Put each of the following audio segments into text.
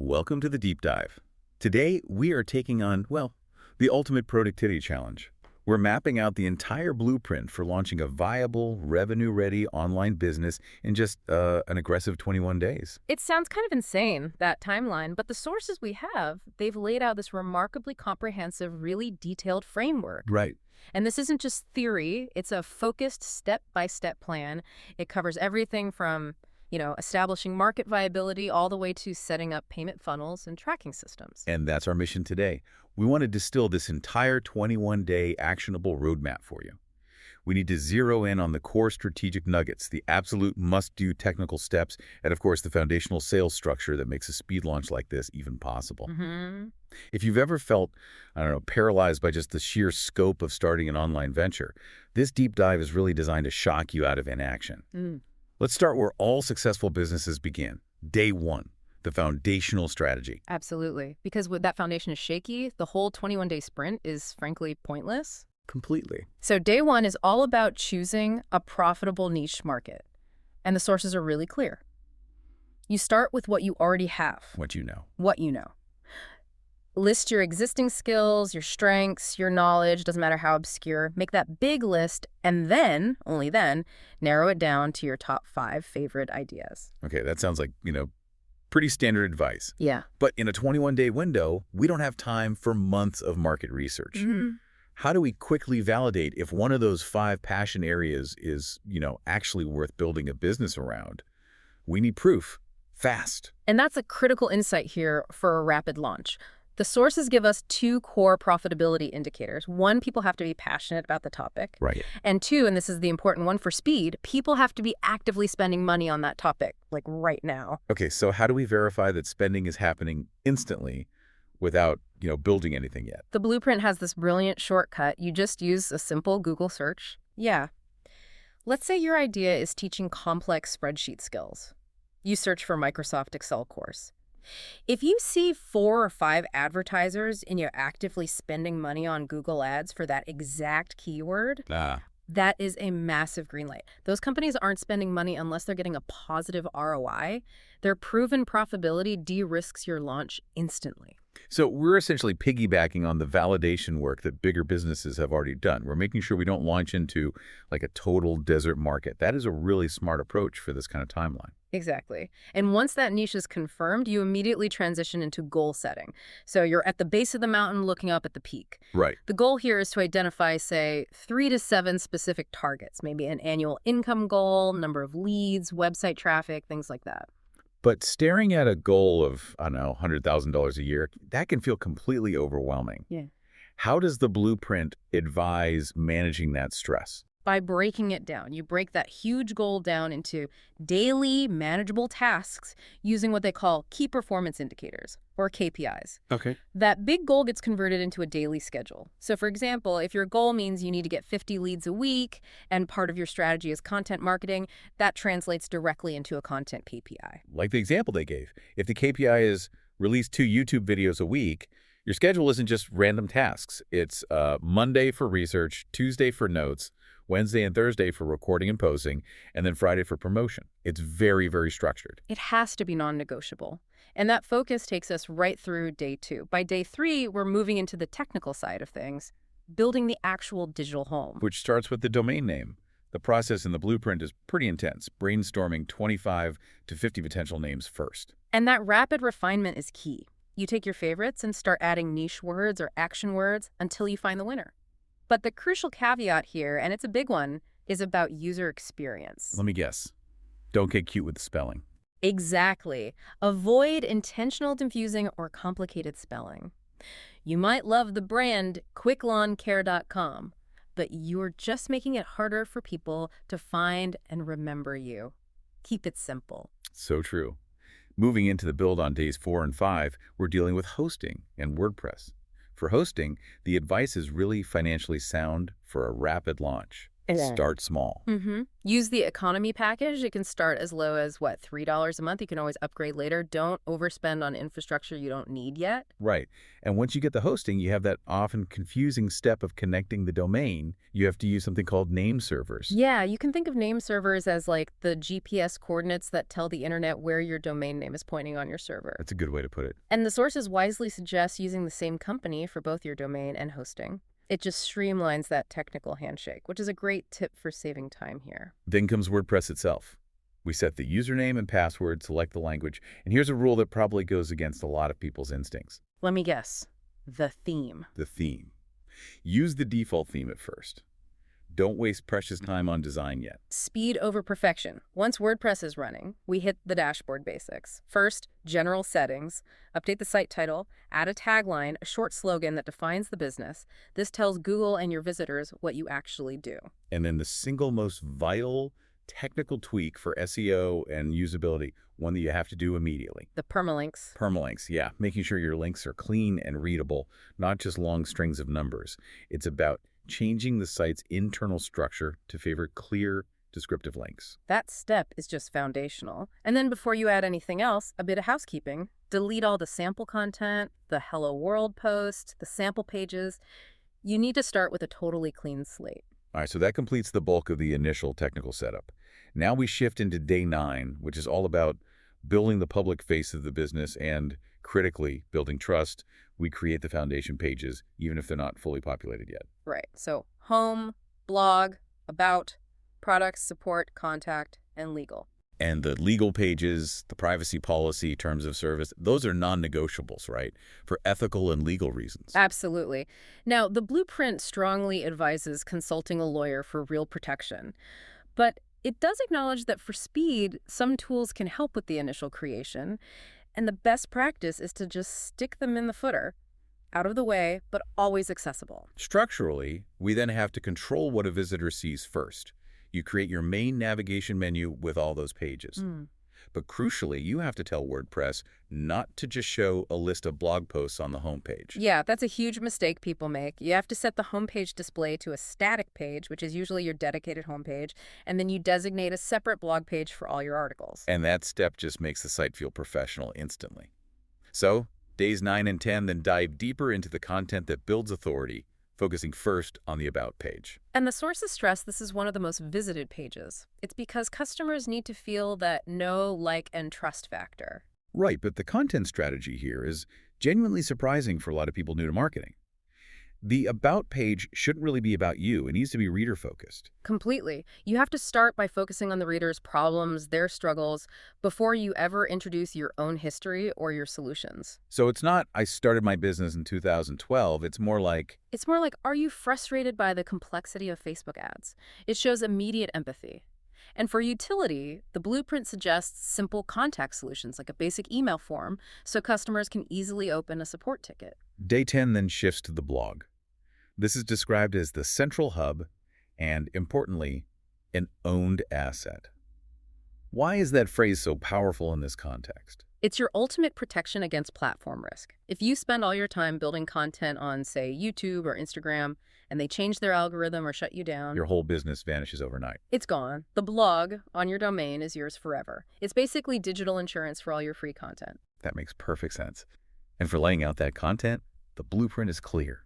Welcome to the Deep Dive. Today, we are taking on, well, the ultimate productivity challenge. We're mapping out the entire blueprint for launching a viable, revenue-ready online business in just an aggressive 21 days. It sounds kind of insane, that timeline, but the sources we have, they've laid out this remarkably comprehensive, really detailed framework. Right. And this isn't just theory, it's a focused step-by-step plan. It covers everything from, establishing market viability all the way to setting up payment funnels and tracking systems. And that's our mission today. We want to distill this entire 21-day actionable roadmap for you. We need to zero in on the core strategic nuggets, the absolute must-do technical steps, and of course the foundational sales structure that makes a speed launch like this even possible. If you've ever felt, paralyzed by just the sheer scope of starting an online venture, this deep dive is really designed to shock you out of inaction. Let's start where all successful businesses begin. Day one, the foundational strategy. Absolutely. Because when that foundation is shaky, the whole 21-day sprint is frankly pointless. Completely. So day one is all about choosing a profitable niche market. And the sources are really clear. You start with what you already have. What you know. What you know. List your existing skills, your strengths, your knowledge, doesn't matter how obscure. Make that big list, and then, only then, narrow it down to your top 5 favorite ideas. Okay, that sounds like, pretty standard advice. Yeah. But in a 21-day window, we don't have time for months of market research. How do we quickly validate if one of those 5 passion areas is, actually worth building a business around? We need proof, fast. And that's a critical insight here for a rapid launch. The sources give us 2 core profitability indicators. 1, people have to be passionate about the topic. Right. And 2, and this is the important one for speed, people have to be actively spending money on that topic, like right now. Okay, so how do we verify that spending is happening instantly without, building anything yet? The blueprint has this brilliant shortcut. You just use a simple Google search. Yeah. Let's say your idea is teaching complex spreadsheet skills. You search for Microsoft Excel course. If you see 4 or 5 advertisers and you're actively spending money on Google Ads for that exact keyword, that is a massive green light. Those companies aren't spending money unless they're getting a positive ROI. Their proven profitability de-risks your launch instantly. So we're essentially piggybacking on the validation work that bigger businesses have already done. We're making sure we don't launch into like a total desert market. That is a really smart approach for this kind of timeline. Exactly. And once that niche is confirmed, you immediately transition into goal setting. So you're at the base of the mountain looking up at the peak. Right. The goal here is to identify, say, 3 to 7 specific targets, maybe an annual income goal, number of leads, website traffic, things like that. But staring at a goal of, $100,000 a year, that can feel completely overwhelming. Yeah. How does the blueprint advise managing that stress? By breaking it down. You break that huge goal down into daily manageable tasks using what they call key performance indicators, or KPIs. Okay. That big goal gets converted into a daily schedule. So for example, if your goal means you need to get 50 leads a week and part of your strategy is content marketing, that translates directly into a content KPI. Like the example they gave. If the KPI is release 2 YouTube videos a week, your schedule isn't just random tasks. It's Monday for research, Tuesday for notes, Wednesday and Thursday for recording and posting, and then Friday for promotion. It's very, very structured. It has to be non-negotiable. And that focus takes us right through day 2. By day 3, we're moving into the technical side of things, building the actual digital home. Which starts with the domain name. The process in the blueprint is pretty intense, brainstorming 25 to 50 potential names first. And that rapid refinement is key. You take your favorites and start adding niche words or action words until you find the winner. But the crucial caveat here, and it's a big one, is about user experience. Let me guess. Don't get cute with the spelling. Exactly. Avoid intentional confusing or complicated spelling. You might love the brand quicklawncare.com, but you're just making it harder for people to find and remember you. Keep it simple. So true. Moving into the build on days 4 and 5, we're dealing with hosting and WordPress. For hosting, the advice is really financially sound for a rapid launch. Start small. Use the economy package. It can start as low as, what, $3 a month? You can always upgrade later. Don't overspend on infrastructure you don't need yet. Right. And once you get the hosting, you have that often confusing step of connecting the domain. You have to use something called name servers. Yeah, you can think of name servers as like the GPS coordinates that tell the internet where your domain name is pointing on your server. That's a good way to put it. And the sources wisely suggest using the same company for both your domain and hosting. It just streamlines that technical handshake, which is a great tip for saving time here. Then comes WordPress itself. We set the username and password, select the language, and here's a rule that probably goes against a lot of people's instincts. Let me guess. The theme. The theme. Use the default theme at first. Don't waste precious time on design yet. Speed over perfection. Once WordPress is running, we hit the dashboard basics. First, general settings. Update the site title. Add a tagline, a short slogan that defines the business. This tells Google and your visitors what you actually do. And then the single most vital technical tweak for SEO and usability, one that you have to do immediately. The permalinks. Permalinks, yeah. Making sure your links are clean and readable, not just long strings of numbers. It's about changing the site's internal structure to favor clear, descriptive links. That step is just foundational. And then before you add anything else, a bit of housekeeping. Delete all the sample content, the Hello World post, the sample pages. You need to start with a totally clean slate. All right, so that completes the bulk of the initial technical setup. Now we shift into day 9, which is all about building the public face of the business and, critically, building trust. We create the foundation pages, even if they're not fully populated yet. Right. So home, blog, about, products, support, contact, and legal. And the legal pages, the privacy policy, terms of service, those are non-negotiables, right? For ethical and legal reasons. Absolutely. Now, the blueprint strongly advises consulting a lawyer for real protection. But it does acknowledge that for speed, some tools can help with the initial creation. And the best practice is to just stick them in the footer, out of the way, but always accessible. Structurally, we then have to control what a visitor sees first. You create your main navigation menu with all those pages. But crucially, you have to tell WordPress not to just show a list of blog posts on the homepage. Yeah, that's a huge mistake people make. You have to set the homepage display to a static page, which is usually your dedicated homepage, and then you designate a separate blog page for all your articles. And that step just makes the site feel professional instantly. So, days 9 and 10 then dive deeper into the content that builds authority, focusing first on the About page. And the sources stress this is one of the most visited pages. It's because customers need to feel that know, like, and trust factor. Right, but the content strategy here is genuinely surprising for a lot of people new to marketing. The About page shouldn't really be about you. It needs to be reader-focused. Completely. You have to start by focusing on the reader's problems, their struggles, before you ever introduce your own history or your solutions. So it's not, I started my business in 2012. It's more like, Are you frustrated by the complexity of Facebook ads? It shows immediate empathy. And for utility, the blueprint suggests simple contact solutions like a basic email form so customers can easily open a support ticket. day 10 then shifts to the blog. This is described as the central hub and, importantly, an owned asset. Why is that phrase so powerful in this context? It's your ultimate protection against platform risk. If you spend all your time building content on, say, YouTube or Instagram, and they change their algorithm or shut you down, Your whole business vanishes overnight. it's gone. The blog on your domain is yours forever. It's basically digital insurance for all your free content. That makes perfect sense. And for laying out that content, the blueprint is clear.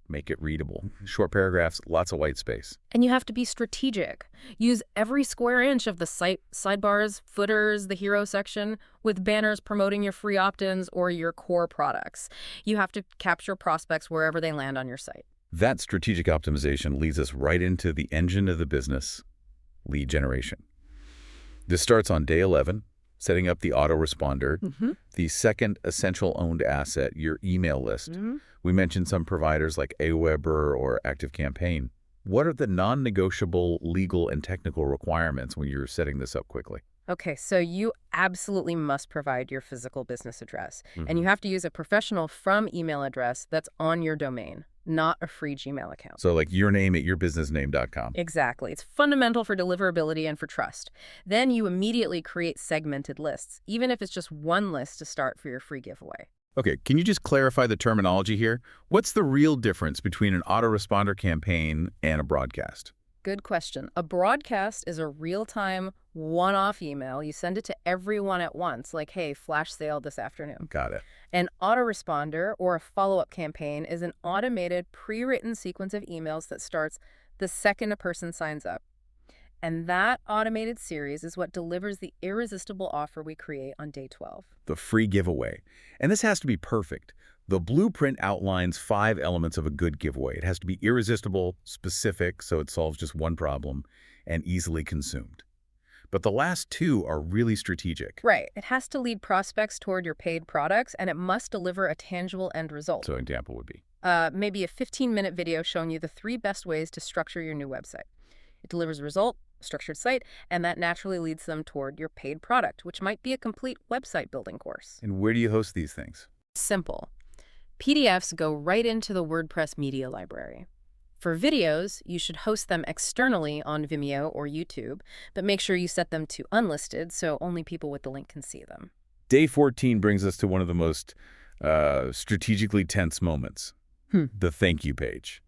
Make it readable. Short paragraphs, lots of white space. And you have to be strategic. Use every square inch of the site, sidebars, footers, the hero section, with banners promoting your free opt-ins or your core products. You have to capture prospects wherever they land on your site. That strategic optimization leads us right into the engine of the business, lead generation. This starts on day 11, setting up the autoresponder, the second essential owned asset, your email list. We mentioned some providers like Aweber or ActiveCampaign. What are the non-negotiable legal and technical requirements when you're setting this up quickly? Okay, so you absolutely must provide your physical business address. And you have to use a professional from email address that's on your domain, not a free Gmail account. So like your name at yourbusinessname.com. Exactly. It's fundamental for deliverability and for trust. Then you immediately create segmented lists, even if it's just one list to start for your free giveaway. Okay, can you just clarify the terminology here? What's the real difference between an autoresponder campaign and a broadcast? Good question. A broadcast is a real-time, one-off email. You send it to everyone at once, like, hey, flash sale this afternoon. Got it. An autoresponder or a follow-up campaign is an automated, pre-written sequence of emails that starts the second a person signs up. And that automated series is what delivers the irresistible offer we create on day 12. The free giveaway. And this has to be perfect. The blueprint outlines 5 elements of a good giveaway. It has to be irresistible, specific, so it solves just one problem, and easily consumed. But the last 2 are really strategic. Right. It has to lead prospects toward your paid products, and it must deliver a tangible end result. So an example would be? Maybe a 15-minute video showing you the 3 best ways to structure your new website. It delivers a result, a structured site, and that naturally leads them toward your paid product, which might be a complete website building course. And where do you host these things? Simple. PDFs go right into the WordPress media library. For videos, you should host them externally on Vimeo or YouTube, but make sure you set them to unlisted so only people with the link can see them. Day 14 brings us to one of the most strategically tense moments, the thank you page.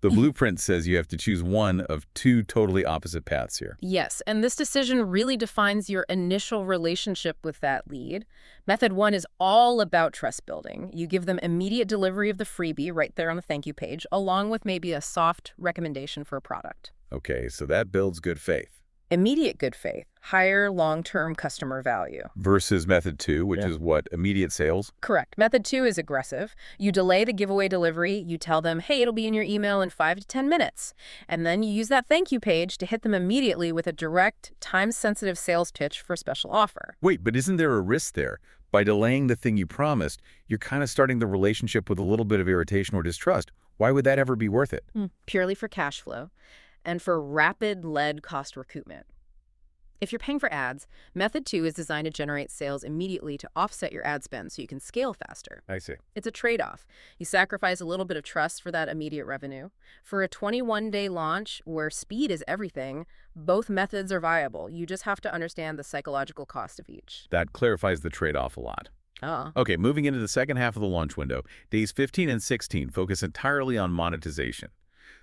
The blueprint says you have to choose one of 2 totally opposite paths here. Yes, and this decision really defines your initial relationship with that lead. Method 1 is all about trust building. You give them immediate delivery of the freebie right there on the thank you page, along with maybe a soft recommendation for a product. Okay, so that builds good faith. Immediate good faith, higher long-term customer value. Versus method 2, which is what? Immediate sales? Correct. Method 2 is aggressive. You delay the giveaway delivery. You tell them, hey, it'll be in your email in 5 to 10 minutes. And then you use that thank you page to hit them immediately with a direct, time-sensitive sales pitch for a special offer. Wait, but isn't there a risk there? By delaying the thing you promised, you're kind of starting the relationship with a little bit of irritation or distrust. Why would that ever be worth it? Purely for cash flow and for rapid lead cost recoupment. If you're paying for ads, method 2 is designed to generate sales immediately to offset your ad spend so you can scale faster. I see. It's a trade-off. You sacrifice a little bit of trust for that immediate revenue. For a 21-day launch where speed is everything, both methods are viable. You just have to understand the psychological cost of each. That clarifies the trade-off a lot. Oh. Okay, moving into the second half of the launch window, days 15 and 16 focus entirely on monetization.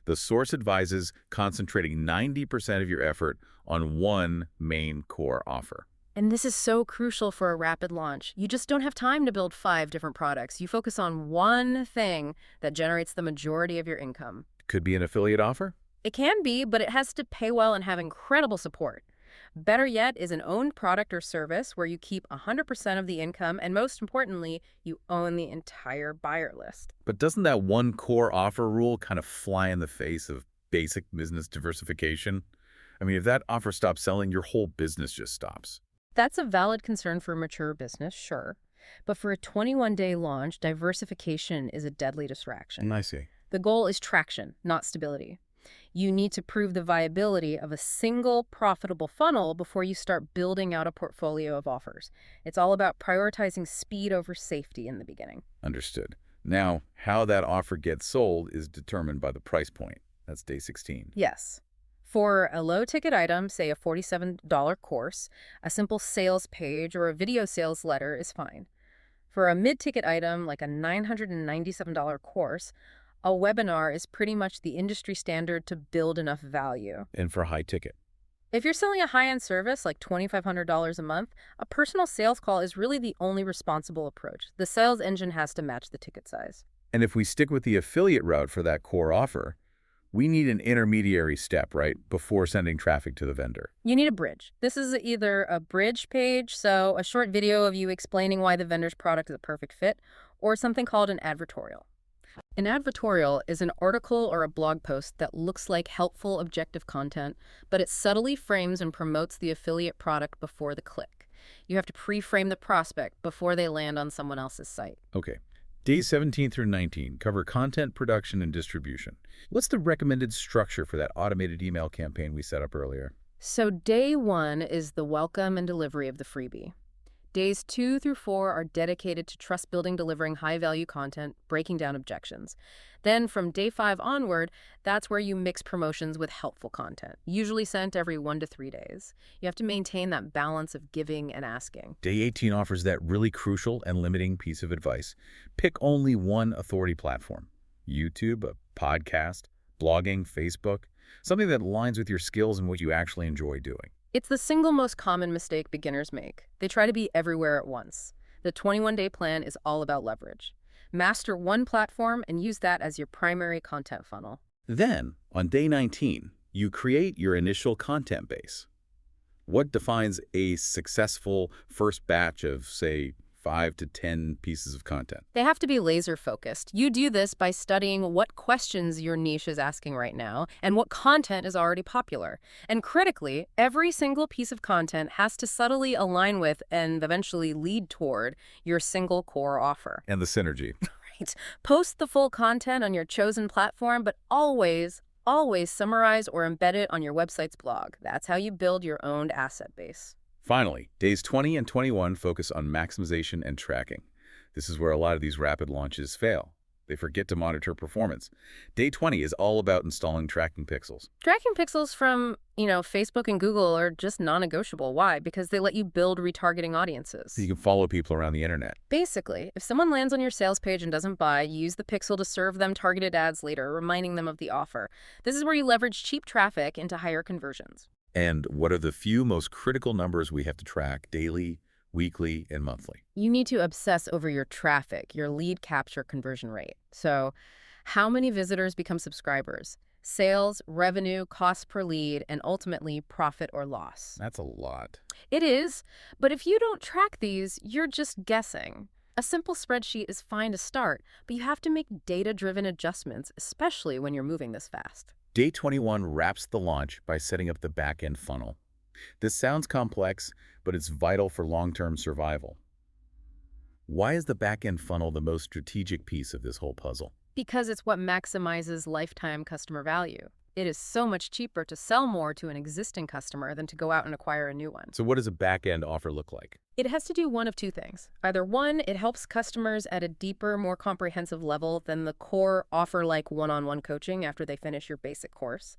The source advises concentrating 90% of your effort on one main core offer. And this is so crucial for a rapid launch. You just don't have time to build 5 different products. You focus on one thing that generates the majority of your income. Could be an affiliate offer? It can be, but it has to pay well and have incredible support. Better yet is an owned product or service where you keep 100% of the income, and most importantly, you own the entire buyer list. But doesn't that one core offer rule kind of fly in the face of basic business diversification? I mean, if that offer stops selling, your whole business just stops. That's a valid concern for a mature business, sure. But for a 21-day launch, diversification is a deadly distraction. I see. The goal is traction, not stability. You need to prove the viability of a single profitable funnel before you start building out a portfolio of offers. It's all about prioritizing speed over safety in the beginning. Understood. Now, how that offer gets sold is determined by the price point. That's day 16. Yes. For a low-ticket item, say a $47 course, a simple sales page or a video sales letter is fine. For a mid-ticket item, like a $997 course, a webinar is pretty much the industry standard to build enough value. And for high ticket? If you're selling a high-end service like $2,500 a month, a personal sales call is really the only responsible approach. The sales engine has to match the ticket size. And if we stick with the affiliate route for that core offer, we need an intermediary step, right, before sending traffic to the vendor. You need a bridge. This is either a bridge page, so a short video of you explaining why the vendor's product is a perfect fit, or something called an advertorial. An advertorial is an article or a blog post that looks like helpful, objective content, but it subtly frames and promotes the affiliate product before the click. You have to pre-frame the prospect before they land on someone else's site. Okay. Days 17 through 19 cover content production and distribution. What's the recommended structure for that automated email campaign we set up earlier? So day 1 is the welcome and delivery of the freebie. Days 2 through 4 are dedicated to trust building, delivering high-value content, breaking down objections. Then from day 5 onward, that's where you mix promotions with helpful content, usually sent every 1 to 3 days. You have to maintain that balance of giving and asking. Day 18 offers that really crucial and limiting piece of advice. Pick only one authority platform. YouTube, a podcast, blogging, Facebook. Something that aligns with your skills and what you actually enjoy doing. It's the single most common mistake beginners make. They try to be everywhere at once. The 21-day plan is all about leverage. Master one platform and use that as your primary content funnel. Then, on day 19, you create your initial content base. What defines a successful first batch of, say, 5 to 10 pieces of content? They have to be laser focused. You do this by studying what questions your niche is asking right now and what content is already popular. And critically, every single piece of content has to subtly align with and eventually lead toward your single core offer. And the synergy. Right. Post the full content on your chosen platform, but always summarize or embed it on your website's blog. That's how you build your own asset base. Finally, days 20 and 21 focus on maximization and tracking. This is where a lot of these rapid launches fail. They forget to monitor performance. Day 20 is all about installing tracking pixels. Tracking pixels from, Facebook and Google are just non-negotiable. Why? Because they let you build retargeting audiences. So you can follow people around the internet. Basically, if someone lands on your sales page and doesn't buy, you use the pixel to serve them targeted ads later, reminding them of the offer. This is where you leverage cheap traffic into higher conversions. And what are the few most critical numbers we have to track daily, weekly, and monthly? You need to obsess over your traffic, your lead capture conversion rate. So, how many visitors become subscribers? Sales, revenue, cost per lead, and ultimately profit or loss. That's a lot. It is, but if you don't track these, you're just guessing. A simple spreadsheet is fine to start, but you have to make data-driven adjustments, especially when you're moving this fast. Day 21 wraps the launch by setting up the back-end funnel. This sounds complex, but it's vital for long-term survival. Why is the back-end funnel the most strategic piece of this whole puzzle? Because it's what maximizes lifetime customer value. It is so much cheaper to sell more to an existing customer than to go out and acquire a new one. So what does a back-end offer look like? It has to do one of two things. Either one, it helps customers at a deeper, more comprehensive level than the core offer like one-on-one coaching after they finish your basic course.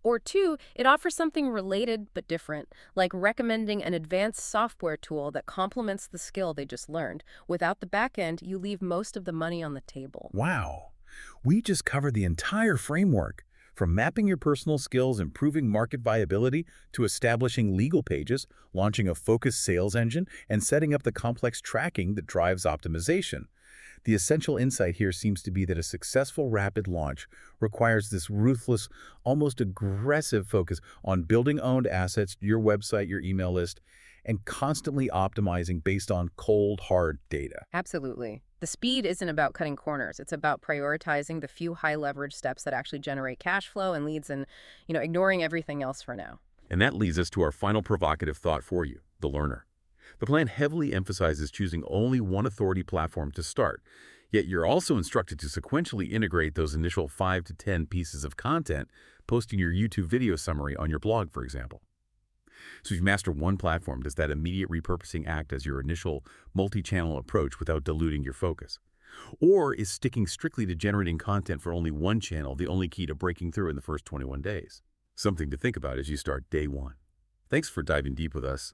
Or two, it offers something related but different, like recommending an advanced software tool that complements the skill they just learned. Without the back end, you leave most of the money on the table. Wow. We just covered the entire framework. From mapping your personal skills, improving market viability, to establishing legal pages, launching a focused sales engine, and setting up the complex tracking that drives optimization. The essential insight here seems to be that a successful rapid launch requires this ruthless, almost aggressive focus on building owned assets, your website, your email list, and constantly optimizing based on cold, hard data. Absolutely. The speed isn't about cutting corners. It's about prioritizing the few high-leverage steps that actually generate cash flow and leads and, ignoring everything else for now. And that leads us to our final provocative thought for you, the learner. The plan heavily emphasizes choosing only one authority platform to start, yet you're also instructed to sequentially integrate those initial 5 to 10 pieces of content, posting your YouTube video summary on your blog, for example. So if you master one platform, does that immediate repurposing act as your initial multi-channel approach without diluting your focus? Or is sticking strictly to generating content for only one channel the only key to breaking through in the first 21 days? Something to think about as you start day one. Thanks for diving deep with us.